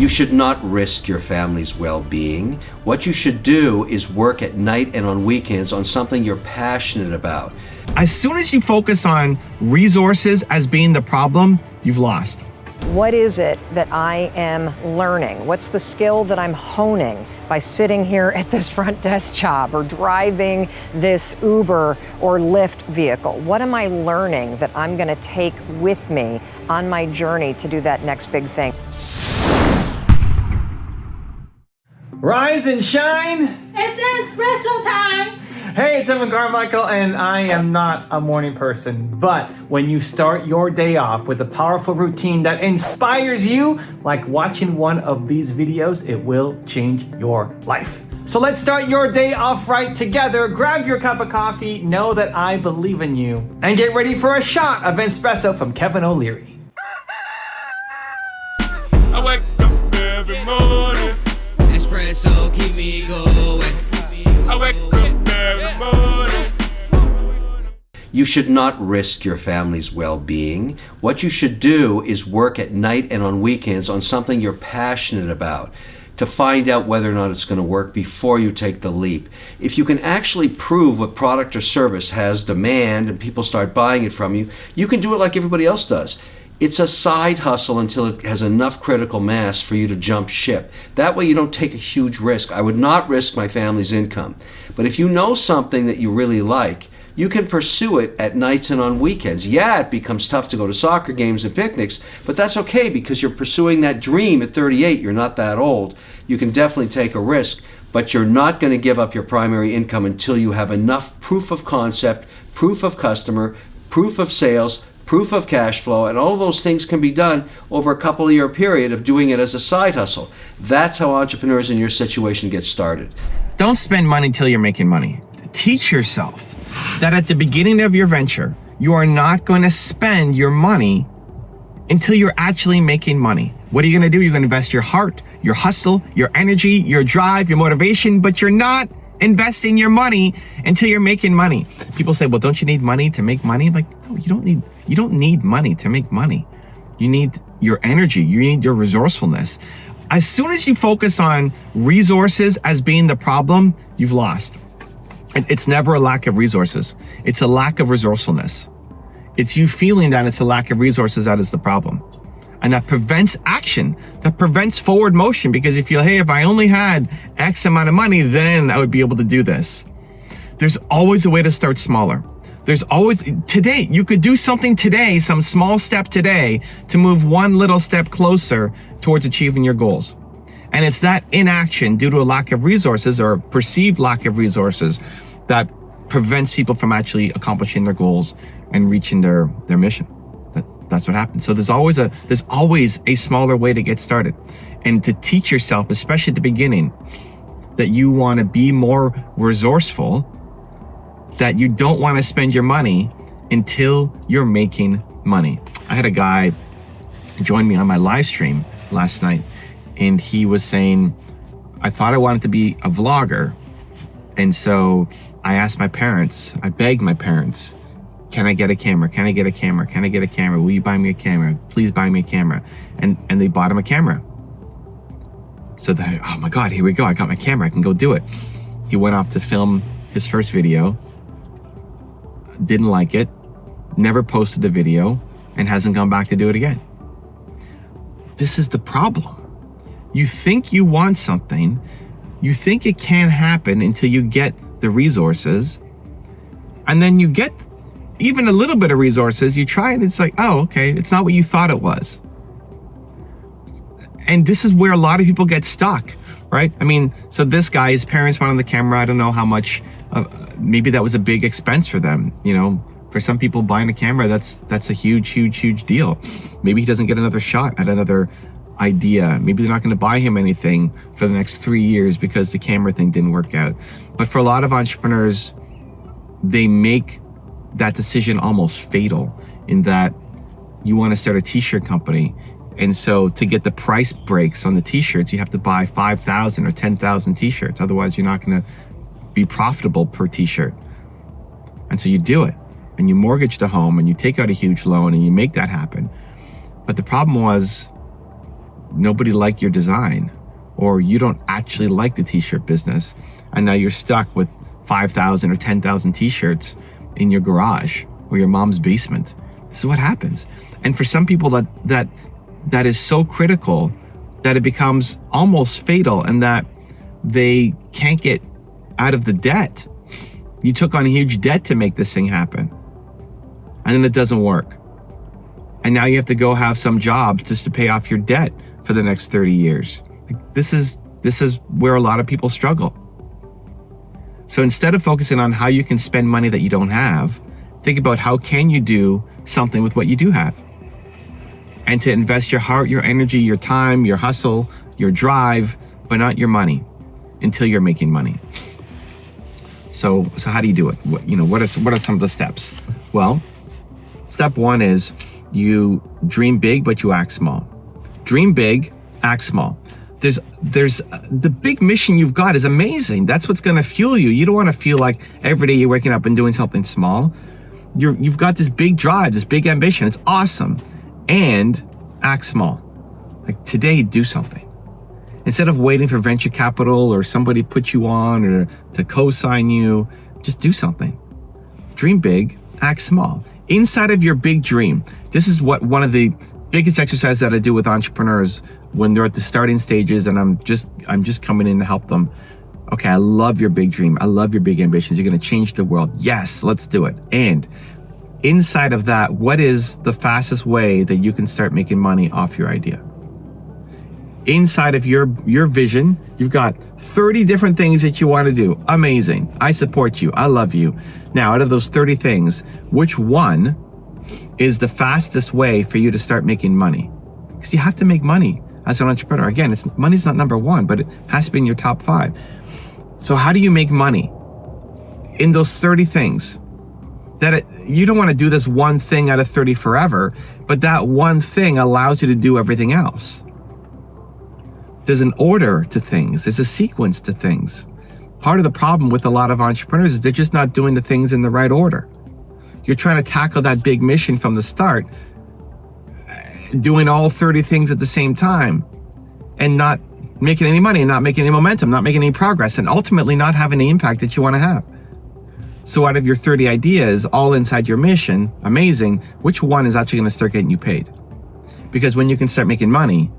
You should not risk your family's well-being. What you should do is work at night and on weekends on something you're passionate about. As soon as you focus on resources as being the problem, you've lost. What is it that I am learning? What's the skill that I'm honing by sitting here at this front desk job or driving this Uber or Lyft vehicle? What am I learning that I'm going to take with me on my journey to do that next big thing? Rise and shine! It's espresso time! Hey, it's Carmichael, and I am not a morning person, but when you start your day off with a powerful routine that inspires you, like watching one of these videos, it will change your life. So let's start your day off right together. Grab your cup of coffee, know that I believe in you, and get ready for a shot of espresso from Kevin O'Leary. I wake up every morning. Espresso keep me going. I wake up every morning. You should not risk your family's well-being. What you should do is work at night and on weekends on something you're passionate about to find out whether or not it's going to work before you take the leap. If you can actually prove what product or service has demand and people start buying it from you, you can do it like everybody else does. It's a side hustle until it has enough critical mass for you to jump ship. That way you don't take a huge risk. I would not risk my family's income. But if you know something that you really like, you can pursue it at nights and on weekends. Yeah, it becomes tough to go to soccer games and picnics, but that's okay because you're pursuing that dream at 38. You're not that old. You can definitely take a risk, but you're not going to give up your primary income until you have enough proof of concept, proof of customer, proof of sales, proof of cash flow, and all those things can be done over a couple of year period of doing it as a side hustle. That's how entrepreneurs in your situation get started. Don't spend money until you're making money. Teach yourself that at the beginning of your venture, you are not going to spend your money until you're actually making money. What are you going to do? You're going to invest your heart, your hustle, your energy, your drive, your motivation, but you're not investing your money until you're making money. People say, well, don't you need money to make money? Like, no, you don't need money to make money. You need your energy. You need your resourcefulness. As soon as you focus on resources as being the problem, you've lost. It's never a lack of resources. It's a lack of resourcefulness. It's you feeling that it's a lack of resources that is the problem. And that prevents action, that prevents forward motion, because you feel, hey, if I only had X amount of money, then I would be able to do this. There's always a way to start smaller. There's always, today, you could do something today, some small step today to move one little step closer towards achieving your goals. And it's that inaction due to a lack of resources or perceived lack of resources that prevents people from actually accomplishing their goals and reaching their mission. That's what happens. So there's always a smaller way to get started. And to teach yourself, especially at the beginning, that you want to be more resourceful, that you don't want to spend your money until you're making money. I had a guy join me on my live stream last night, and he was saying, I thought I wanted to be a vlogger. And so I asked my parents, I begged my parents, can I get a camera? Can I get a camera? Can I get a camera? Will you buy me a camera? Please buy me a camera. And they bought him a camera. So that, oh my God, here we go. I got my camera. I can go do it. He went off to film his first video, didn't like it, never posted the video, and hasn't gone back to do it again. This is the problem. You think you want something, you think it can happen until you get the resources, and then you get even a little bit of resources, you try and it's like, oh, okay, it's not what you thought it was. And this is where a lot of people get stuck, right? I mean, so this guy, his parents went on the camera. I don't know how much, maybe that was a big expense for them. You know, for some people buying a camera, that's a huge deal. Maybe he doesn't get another shot at another idea. Maybe they're not going to buy him anything for the next 3 years because the camera thing didn't work out. But for a lot of entrepreneurs, they make that decision almost fatal in that you want to start a t-shirt company. And so to get the price breaks on the t-shirts, you have to buy 5,000 or 10,000 t-shirts. Otherwise, you're not going to be profitable per t-shirt. And so you do it and you mortgage the home and you take out a huge loan and you make that happen. But the problem was nobody liked your design, or you don't actually like the t-shirt business, and now you're stuck with 5,000 or 10,000 t-shirts in your garage or your mom's basement. This is what happens. And for some people that is so critical that it becomes almost fatal, and that they can't get out of the debt. You took on a huge debt to make this thing happen, and then it doesn't work. And now you have to go have some job just to pay off your debt for the next 30 years. This is where a lot of people struggle. So instead of focusing on how you can spend money that you don't have, think about how can you do something with what you do have. And to invest your heart, your energy, your time, your hustle, your drive, but not your money until you're making money. So how do you do it? What are some of the steps? Well, step one is you dream big, but you act small. Dream big, act small. There's the big mission you've got is amazing. That's what's going to fuel you. You don't want to feel like every day you're waking up and doing something small. You've got this big drive, this big ambition. It's awesome. And act small. Like today, do something. Instead of waiting for venture capital or somebody put you on or to co-sign you, just do something. Dream big, act small. Inside of your big dream, this is what one of the biggest exercises that I do with entrepreneurs when they're at the starting stages, and I'm just coming in to help them. Okay, I love your big dream. I love your big ambitions. You're going to change the world. Yes, let's do it. And inside of that, what is the fastest way that you can start making money off your idea? Inside of your vision, you've got 30 different things that you want to do. Amazing. I support you. I love you. Now, out of those 30 things, which one is the fastest way for you to start making money? Because you have to make money as an entrepreneur. Again, money's not number one, but it has to be in your top 5. So how do you make money? In those 30 things. You don't want to do this one thing out of 30 forever, but that one thing allows you to do everything else. There's an order to things. There's a sequence to things. Part of the problem with a lot of entrepreneurs is they're just not doing the things in the right order. You're trying to tackle that big mission from the start, doing all 30 things at the same time, and not making any money, and not making any momentum, not making any progress, and ultimately not having the impact that you want to have. So out of your 30 ideas, all inside your mission, amazing, which one is actually going to start getting you paid? Because when you can start making money,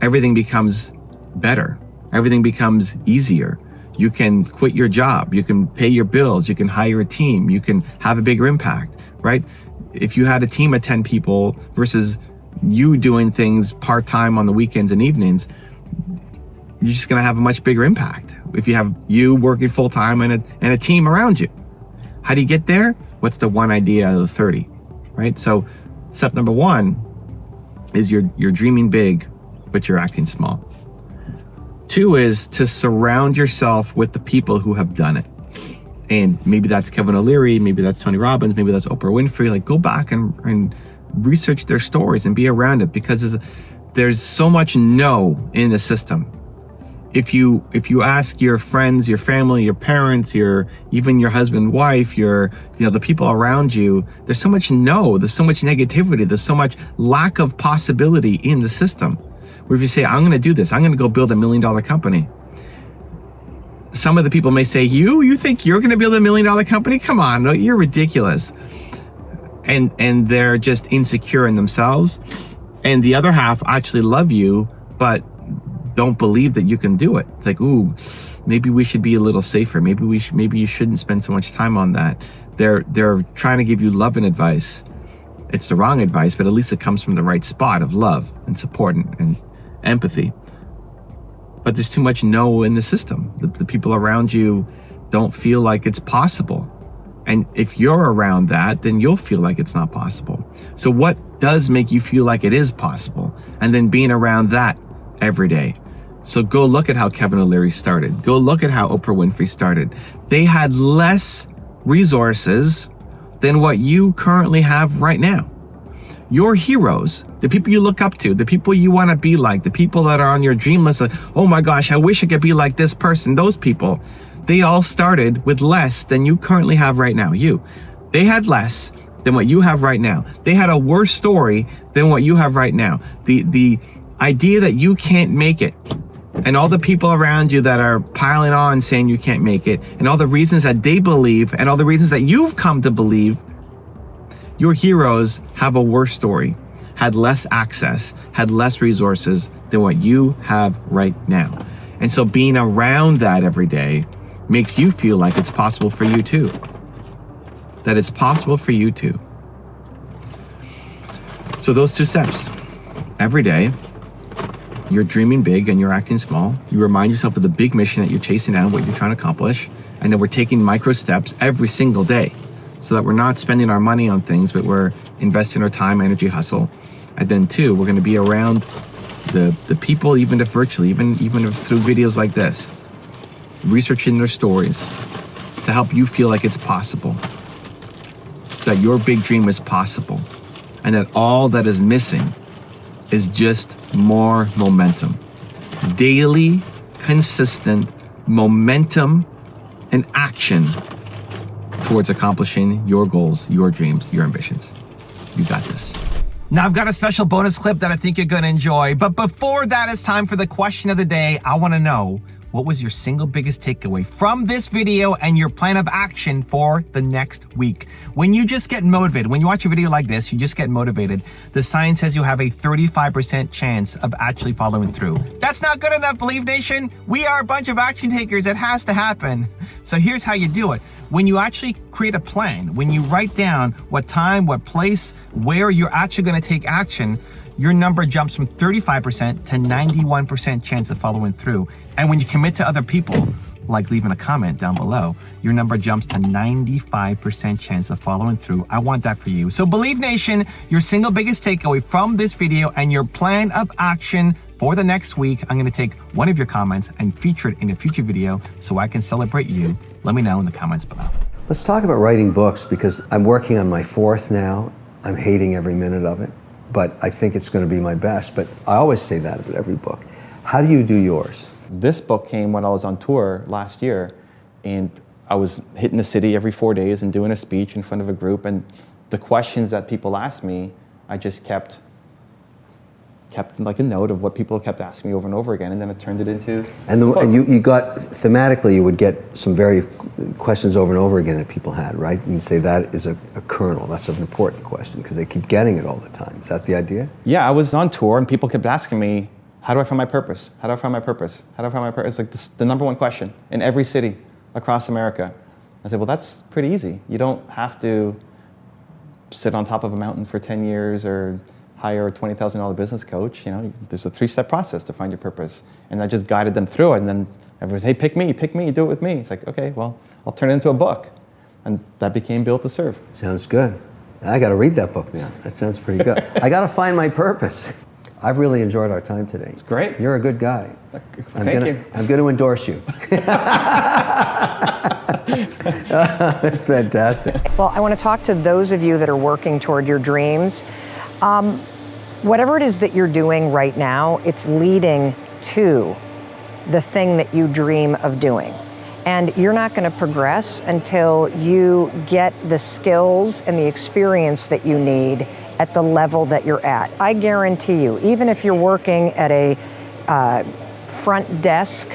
everything becomes better. Everything becomes easier. You can quit your job. You can pay your bills. You can hire a team. You can have a bigger impact, right? If you had a team of 10 people versus you doing things part-time on the weekends and evenings, you're just going to have a much bigger impact. If you have you working full-time and a team around you. How do you get there? What's the one idea out of the 30, right? So step number 1 is you're dreaming big, but you're acting small. 2 is to surround yourself with the people who have done it. And maybe that's Kevin O'Leary, maybe that's Tony Robbins, maybe that's Oprah Winfrey. Like, go back and research their stories and be around it, because there's so much no in the system. If you ask your friends, your family, your parents, even your husband, wife, the people around you, there's so much no, there's so much negativity, there's so much lack of possibility in the system. Where if you say, I'm going to do this, I'm going to go build $1 million company. Some of the people may say, you think you're going to build $1 million company? Come on, no, you're ridiculous. And they're just insecure in themselves. And the other half actually love you, but don't believe that you can do it. It's like, ooh, maybe we should be a little safer. Maybe you shouldn't spend so much time on that. They're trying to give you love and advice. It's the wrong advice, but at least it comes from the right spot of love and support and empathy. But there's too much no in the system. The people around you don't feel like it's possible. And if you're around that, then you'll feel like it's not possible. So what does make you feel like it is possible? And then being around that every day. So go look at how Kevin O'Leary started. Go look at how Oprah Winfrey started. They had less resources than what you currently have right now. Your heroes, the people you look up to, the people you want to be like, the people that are on your dream list, like, oh my gosh, I wish I could be like this person, those people, they all started with less than you currently have right now. They had less than what you have right now. They had a worse story than what you have right now. The idea that you can't make it, and all the people around you that are piling on saying you can't make it, and all the reasons that they believe, and all the reasons that you've come to believe, your heroes have a worse story, had less access, had less resources than what you have right now. And so being around that every day makes you feel like it's possible for you too. That it's possible for you too. So those 2 steps. Every day, you're dreaming big and you're acting small. You remind yourself of the big mission that you're chasing down, what you're trying to accomplish, and that we're taking micro steps every single day so that we're not spending our money on things, but we're investing our time, energy, hustle. And then 2, we're gonna be around the people, even if virtually, even if through videos like this, researching their stories to help you feel like it's possible, that your big dream is possible, and that all that is missing is just more momentum. Daily, consistent momentum and action towards accomplishing your goals, your dreams, your ambitions. You got this. Now I've got a special bonus clip that I think you're gonna enjoy, but before that, it's time for the question of the day. I wanna know, what was your single biggest takeaway from this video and your plan of action for the next week? When you just get motivated, when you watch a video like this, you just get motivated, the science says you have a 35% chance of actually following through. That's not good enough, Believe Nation. We are a bunch of action takers. It has to happen. So here's how you do it. When you actually create a plan, when you write down what time, what place, where you're actually gonna take action, your number jumps from 35% to 91% chance of following through. And when you commit to other people, like leaving a comment down below, your number jumps to 95% chance of following through. I want that for you. So Believe Nation, your single biggest takeaway from this video and your plan of action for the next week, I'm gonna take one of your comments and feature it in a future video so I can celebrate you. Let me know in the comments below. Let's talk about writing books, because I'm working on my 4th now. I'm hating every minute of it, but I think it's going to be my best. But I always say that about every book. How do you do yours? This book came when I was on tour last year, and I was hitting the city every 4 days and doing a speech in front of a group, and the questions that people asked me, I just kept like a note of what people kept asking me over and over again, and then it turned it into and you got, thematically, you would get some very questions over and over again that people had, right? And you say that is a kernel. That's an important question because they keep getting it all the time. Is that the idea? Yeah, I was on tour and people kept asking me, how do I find my purpose? How do I find my purpose? How do I find my purpose? It's like the number one question in every city across America. I said, well, that's pretty easy. You don't have to sit on top of a mountain for 10 years or hire a $20,000 business coach. You know, there's a 3-step process to find your purpose. And I just guided them through it. And then everyone's, hey, pick me, do it with me. It's like, okay, well, I'll turn it into a book. And that became Built to Serve. Sounds good. I got to read that book now. That sounds pretty good. I got to find my purpose. I've really enjoyed our time today. It's great. You're a good guy. Thank you. I'm going to endorse you. It's fantastic. Well, I want to talk to those of you that are working toward your dreams. Whatever it is that you're doing right now, it's leading to the thing that you dream of doing. And you're not going to progress until you get the skills and the experience that you need at the level that you're at. I guarantee you, even if you're working at a front desk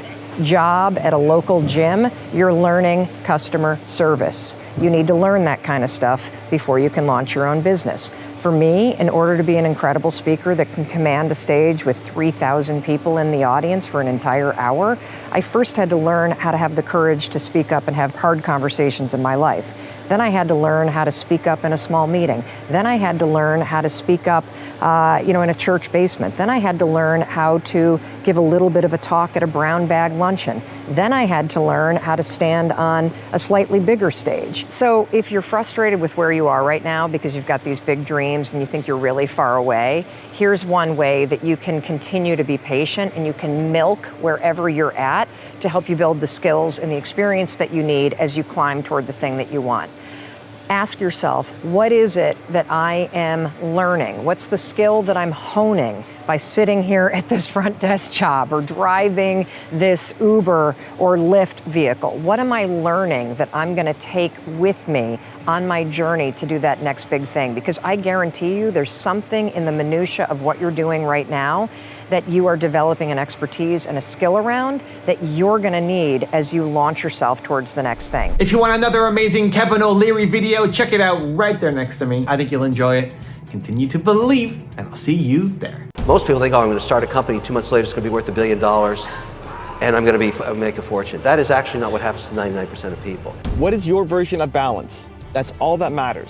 job at a local gym, you're learning customer service. You need to learn that kind of stuff before you can launch your own business. For me, in order to be an incredible speaker that can command a stage with 3,000 people in the audience for an entire hour, I first had to learn how to have the courage to speak up and have hard conversations in my life. Then I had to learn how to speak up in a small meeting. Then I had to learn how to speak up in a church basement. Then I had to learn how to give a little bit of a talk at a brown bag luncheon. Then I had to learn how to stand on a slightly bigger stage. So if you're frustrated with where you are right now because you've got these big dreams and you think you're really far away, here's one way that you can continue to be patient and you can milk wherever you're at to help you build the skills and the experience that you need as you climb toward the thing that you want. Ask yourself, what is it that I am learning? What's the skill that I'm honing by sitting here at this front desk job or driving this Uber or Lyft vehicle? What am I learning that I'm going to take with me on my journey to do that next big thing? Because I guarantee you there's something in the minutia of what you're doing right now that you are developing an expertise and a skill around that you're gonna need as you launch yourself towards the next thing. If you want another amazing Kevin O'Leary video, check it out right there next to me. I think you'll enjoy it. Continue to believe, and I'll see you there. Most people think, oh, I'm going to start a company, 2 months later it's going to be worth $1 billion, and I'm going to make a fortune. That is actually not what happens to 99% of people. What is your version of balance? That's all that matters.